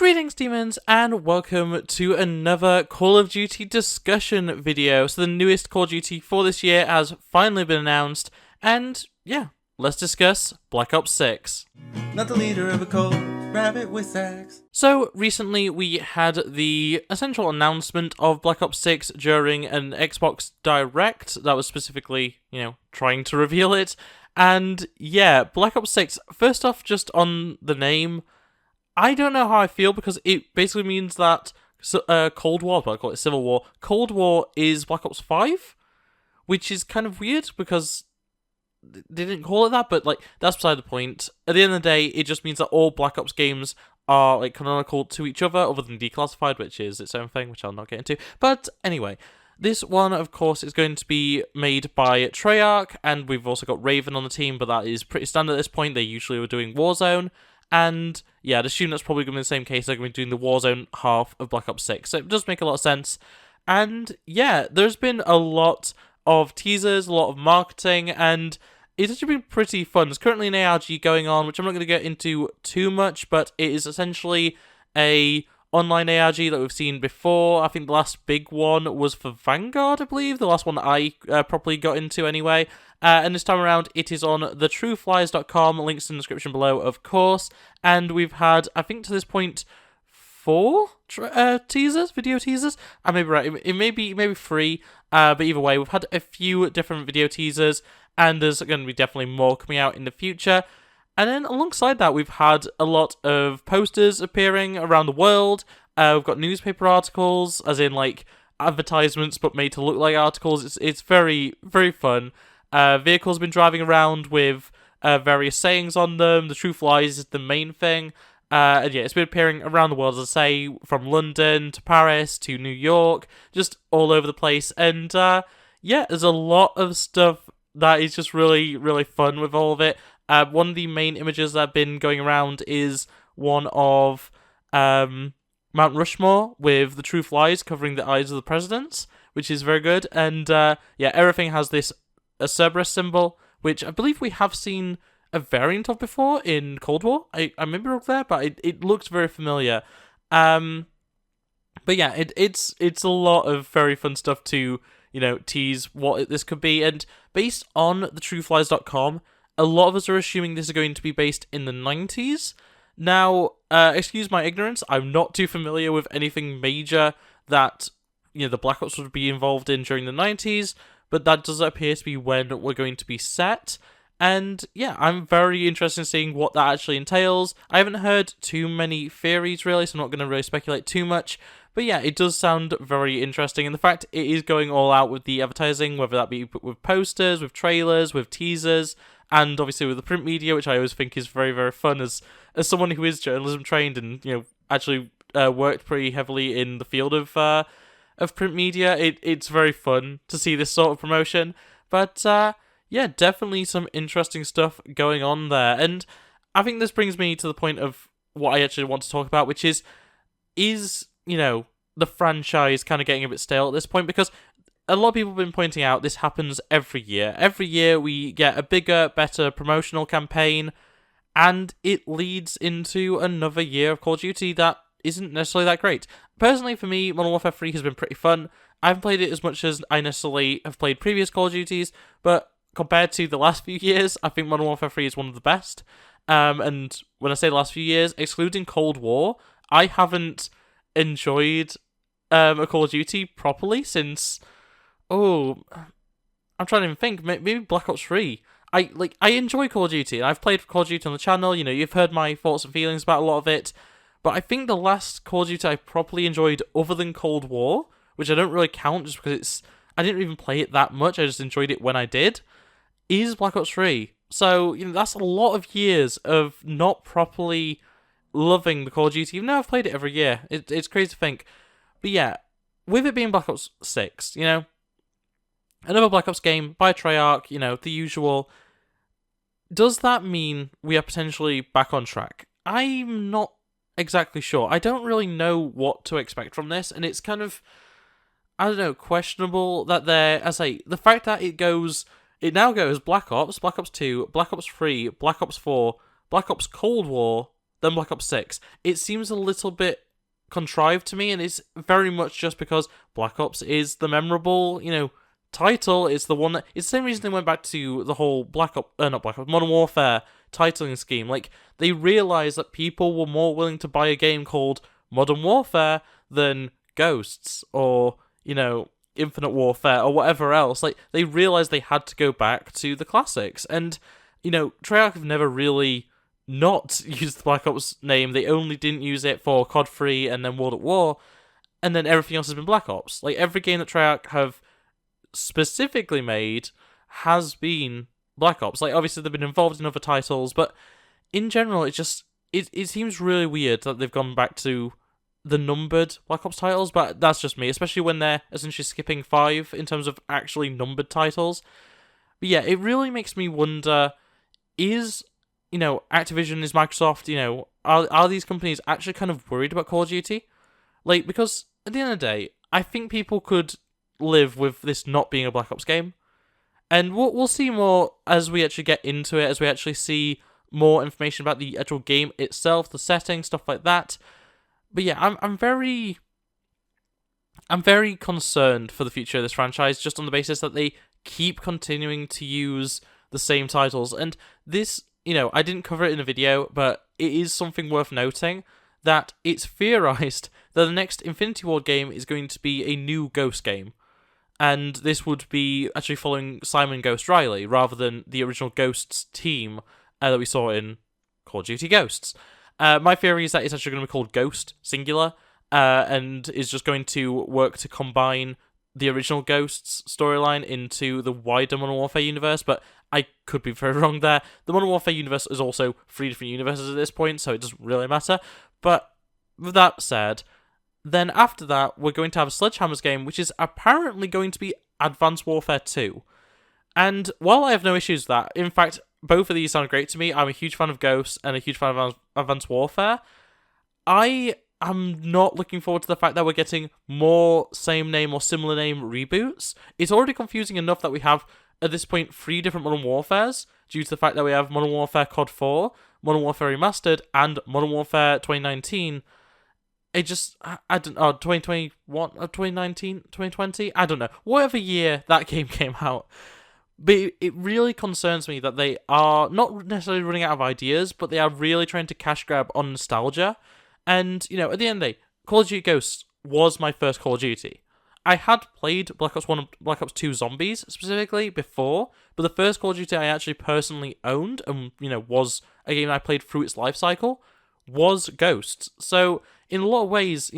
Greetings, demons, and welcome to another Call of Duty discussion video. So the newest Call of Duty for this year has finally been announced, and yeah, let's discuss Black Ops 6. Not the leader of a cult, RabbitWithAxe. So recently we had the essential announcement of Black Ops 6 during an Xbox Direct that was specifically, trying to reveal it. And yeah, Black Ops 6, first off, just on the name, I don't know how I feel because it basically means that Cold War, but I call it Civil War. Cold War is Black Ops 5, which is kind of weird because they didn't call it that, but that's beside the point. At the end of the day, it just means that all Black Ops games are canonical to each other than Declassified, which is its own thing, which I'll not get into. But anyway, this one, of course, is going to be made by Treyarch, and we've also got Raven on the team, but that is pretty standard at this point. They usually were doing Warzone. And yeah, I'd assume that's probably going to be the same case. They're going to be doing the Warzone half of Black Ops 6. So it does make a lot of sense. And yeah, there's been a lot of teasers, a lot of marketing, and it's actually been pretty fun. There's currently an ARG going on, which I'm not going to get into too much, but it is essentially a online ARG that we've seen before. I think the last big one was for Vanguard, I believe. The last one that I properly got into anyway. And this time around, it is on thetrueflies.com. Links in the description below, of course. And we've had, I think to this point, 4 teasers, video teasers. I may be right. It may be 3. But either way, we've had a few different video teasers. And there's going to be definitely more coming out in the future. And then alongside that, we've had a lot of posters appearing around the world. We've got newspaper articles, as in advertisements, but made to look like articles. It's very, very fun. Vehicles have been driving around with various sayings on them. The Truth Lies is the main thing. And yeah, it's been appearing around the world, as I say, from London to Paris to New York, just all over the place. And yeah, there's a lot of stuff that is just really, really fun with all of it. One of the main images that have been going around is one of Mount Rushmore with the Truth Lies covering the eyes of the presidents, which is very good. And yeah, everything has this a Cerberus symbol, which I believe we have seen a variant of before in Cold War. I may be wrong there, but it looks very familiar. But yeah, it's a lot of very fun stuff to tease what this could be. And based on thetrueflies.com, a lot of us are assuming this is going to be based in the 90s. Now, excuse my ignorance, I'm not too familiar with anything major that the Black Ops would be involved in during the 90s, but that does appear to be when we're going to be set. And yeah, I'm very interested in seeing what that actually entails. I haven't heard too many theories really, so I'm not going to really speculate too much. But yeah, it does sound very interesting, and the fact it is going all out with the advertising, whether that be with posters, with trailers, with teasers, and obviously with the print media, which I always think is very, very fun as someone who is journalism trained and actually worked pretty heavily in the field of print media. It's very fun to see this sort of promotion. But yeah, definitely some interesting stuff going on there. And I think this brings me to the point of what I actually want to talk about, which is the franchise kind of getting a bit stale at this point? Because a lot of people have been pointing out this happens every year. Every year we get a bigger, better promotional campaign, and it leads into another year of Call of Duty that isn't necessarily that great. Personally, for me, Modern Warfare 3 has been pretty fun. I haven't played it as much as I necessarily have played previous Call of Duties, but compared to the last few years, I think Modern Warfare 3 is one of the best. And when I say the last few years, excluding Cold War, I haven't enjoyed a Call of Duty properly since... I'm trying to even think. Maybe Black Ops 3. I enjoy Call of Duty, and I've played Call of Duty on the channel. You've heard my thoughts and feelings about a lot of it. But I think the last Call of Duty I properly enjoyed, other than Cold War, which I don't really count just because I didn't even play it that much, I just enjoyed it when I did, is Black Ops 3. So, that's a lot of years of not properly loving the Call of Duty, even though I've played it every year. It's crazy to think. But yeah, with it being Black Ops 6, another Black Ops game by Treyarch, the usual. Does that mean we are potentially back on track? I'm not exactly sure. I don't really know what to expect from this, and it's kind of, I don't know, questionable that the fact that it now goes Black Ops, Black Ops 2, Black Ops 3, Black Ops 4, Black Ops Cold War, than Black Ops 6. It seems a little bit contrived to me, and it's very much just because Black Ops is the memorable, title. It's the one that... It's the same reason they went back to the whole not Black Ops, Modern Warfare titling scheme. Like, they realized that people were more willing to buy a game called Modern Warfare than Ghosts or, Infinite Warfare or whatever else. Like, they realized they had to go back to the classics. And, Treyarch have never really not used the Black Ops name. They only didn't use it for COD 3 and then World at War, and then everything else has been Black Ops. Like, every game that Treyarch have specifically made has been Black Ops. Like, obviously they've been involved in other titles, but in general, it seems really weird that they've gone back to the numbered Black Ops titles, but that's just me, especially when they're essentially skipping 5 in terms of actually numbered titles. But yeah, it really makes me wonder, is, Activision, is Microsoft, are these companies actually kind of worried about Call of Duty? Like, because at the end of the day, I think people could live with this not being a Black Ops game. And we'll see more as we actually get into it, as we actually see more information about the actual game itself, the setting, stuff like that. But yeah, I'm very concerned for the future of this franchise, just on the basis that they keep continuing to use the same titles. And this, I didn't cover it in a video, but it is something worth noting that it's theorized that the next Infinity Ward game is going to be a new Ghost game. And this would be actually following Simon Ghost Riley, rather than the original Ghosts team that we saw in Call of Duty Ghosts. My theory is that it's actually going to be called Ghost, singular, and is just going to work to combine the original Ghosts storyline into the wider Modern Warfare universe, but I could be very wrong there. The Modern Warfare universe is also 3 different universes at this point, so it doesn't really matter. But with that said, then after that, we're going to have a Sledgehammer's game, which is apparently going to be Advanced Warfare 2. And while I have no issues with that, in fact, both of these sound great to me. I'm a huge fan of Ghosts and a huge fan of Advanced Warfare. I am not looking forward to the fact that we're getting more same name or similar name reboots. It's already confusing enough that we have, at this point, 3 different Modern Warfares, due to the fact that we have Modern Warfare COD 4, Modern Warfare Remastered, and Modern Warfare 2019. It just, I don't know, 2021, 2019, 2020? I don't know. Whatever year that game came out. But it really concerns me that they are not necessarily running out of ideas, but they are really trying to cash grab on nostalgia. And, at the end of the day, Call of Duty Ghosts was my first Call of Duty. I had played Black Ops 1 and Black Ops 2 Zombies, specifically, before, but the first Call of Duty I actually personally owned, and, was a game I played through its life cycle, was Ghosts. So, in a lot of ways,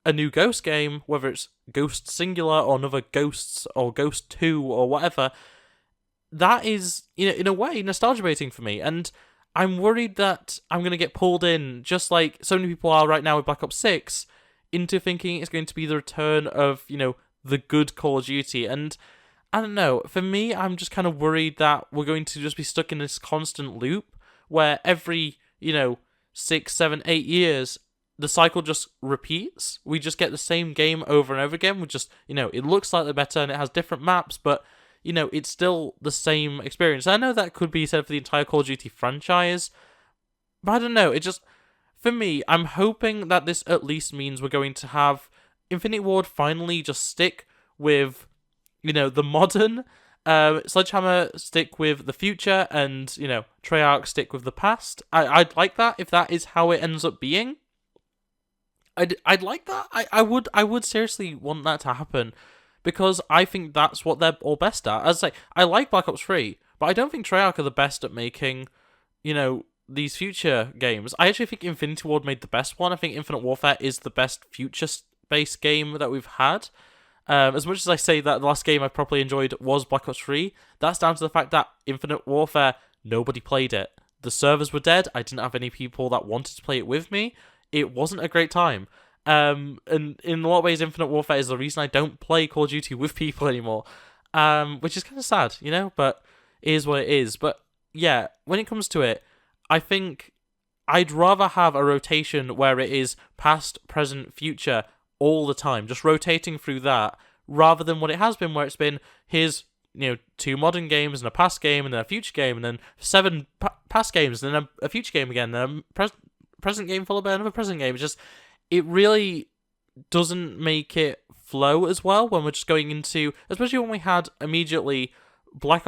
a new Ghost game, whether it's Ghost Singular or another Ghosts or Ghost 2 or whatever, that is, in a way, nostalgia baiting for me. And I'm worried that I'm going to get pulled in, just like so many people are right now with Black Ops 6, into thinking it's going to be the return of, the good Call of Duty. And I don't know, for me, I'm just kind of worried that we're going to just be stuck in this constant loop where every, 6, 7, 8 years, the cycle just repeats. We just get the same game over and over again. We just, it looks slightly better and it has different maps, but, it's still the same experience. I know that could be said for the entire Call of Duty franchise, but I don't know. It just, for me, I'm hoping that this at least means we're going to have Infinity Ward finally just stick with, the modern, Sledgehammer stick with the future, and, Treyarch stick with the past. I'd like that if that is how it ends up being. I'd like that. I would seriously want that to happen, because I think that's what they're all best at. As I say, I like Black Ops 3, but I don't think Treyarch are the best at making, these future games. I actually think Infinity Ward made the best one. I think Infinite Warfare is the best future-based game that we've had. As much as I say that the last game I properly enjoyed was Black Ops 3, that's down to the fact that Infinite Warfare, nobody played it. The servers were dead. I didn't have any people that wanted to play it with me. It wasn't a great time. And in a lot of ways, Infinite Warfare is the reason I don't play Call of Duty with people anymore. Which is kind of sad, but it is what it is. But yeah, when it comes to it, I think I'd rather have a rotation where it is past, present, future all the time, just rotating through that, rather than what it has been, where it's been, here's, 2 modern games and a past game and then a future game and then 7 past games and then a future game again, then present game followed by another present game. It really doesn't make it flow as well when we're just going into, especially when we had immediately Modern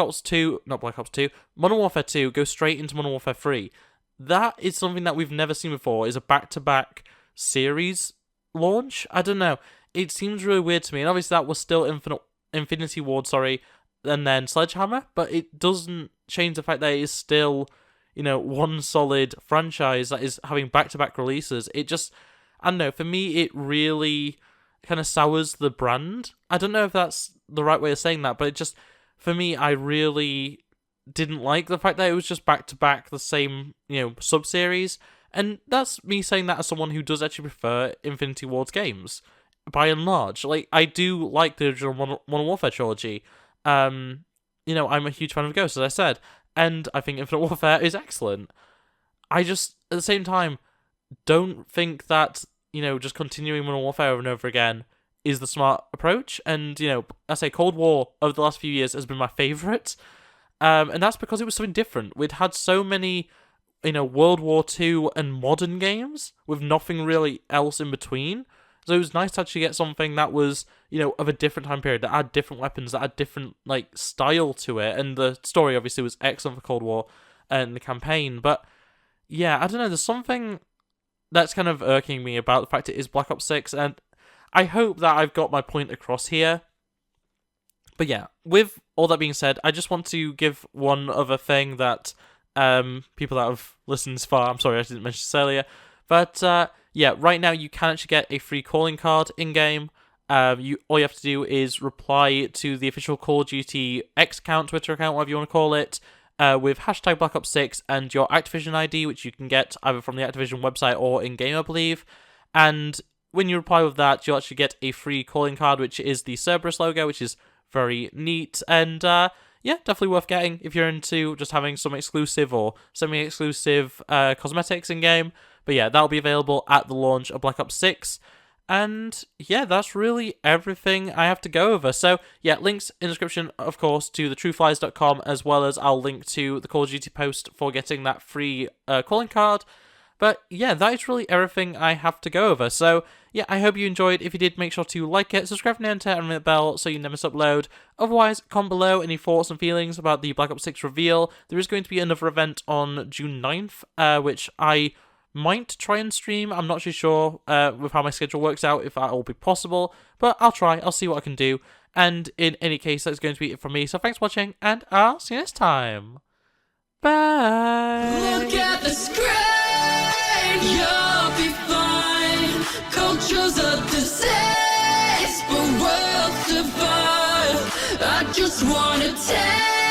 Warfare 2 go straight into Modern Warfare 3. That is something that we've never seen before, is a back-to-back series launch. I don't know. It seems really weird to me, and obviously that was still Infinity Ward, and then Sledgehammer, but it doesn't change the fact that it is still, one solid franchise that is having back-to-back releases. It just, I don't know, for me, it really kind of sours the brand. I don't know if that's the right way of saying that, but it just, for me, I really didn't like the fact that it was just back-to-back the same, sub-series, and that's me saying that as someone who does actually prefer Infinity Ward's games, by and large. Like, I do like the original Modern Warfare trilogy. I'm a huge fan of Ghost, as I said, and I think Infinite Warfare is excellent. I just, at the same time, don't think that, just continuing Modern Warfare over and over again is the smart approach, and, I say Cold War over the last few years has been my favourite, and that's because it was something different. We'd had so many, World War II and modern games, with nothing really else in between. So it was nice to actually get something that was, of a different time period, that had different weapons, that had different, style to it. And the story, obviously, was excellent for Cold War and the campaign. But, yeah, I don't know, there's something that's kind of irking me about the fact it is Black Ops 6. And I hope that I've got my point across here. But, yeah, with all that being said, I just want to give one other thing that people that have listened this far, I'm sorry I didn't mention this earlier, but... yeah, right now you can actually get a free calling card in-game. All you have to do is reply to the official Call of Duty X account, Twitter account, whatever you want to call it, with hashtag Black Ops 6 and your Activision ID, which you can get either from the Activision website or in-game, I believe. And when you reply with that, you'll actually get a free calling card, which is the Cerberus logo, which is very neat. And yeah, definitely worth getting if you're into just having some exclusive or semi-exclusive cosmetics in-game. But yeah, that'll be available at the launch of Black Ops 6. And yeah, that's really everything I have to go over. So yeah, links in the description, of course, to thetrueflies.com, as well as I'll link to the Call of Duty post for getting that free calling card. But yeah, that is really everything I have to go over. So yeah, I hope you enjoyed. If you did, make sure to like it, subscribe and ring the bell so you never miss upload. Otherwise, comment below any thoughts and feelings about the Black Ops 6 reveal. There is going to be another event on June 9th, which I might try and stream. I'm not too sure with how my schedule works out, if that will be possible, but I'll try. I'll see what I can do. And in any case, that's going to be it from me. So thanks for watching, and I'll see you next time. Bye! Look at the screen, you'll be fine. Culture's a disease, but we'll survive. I just wanna take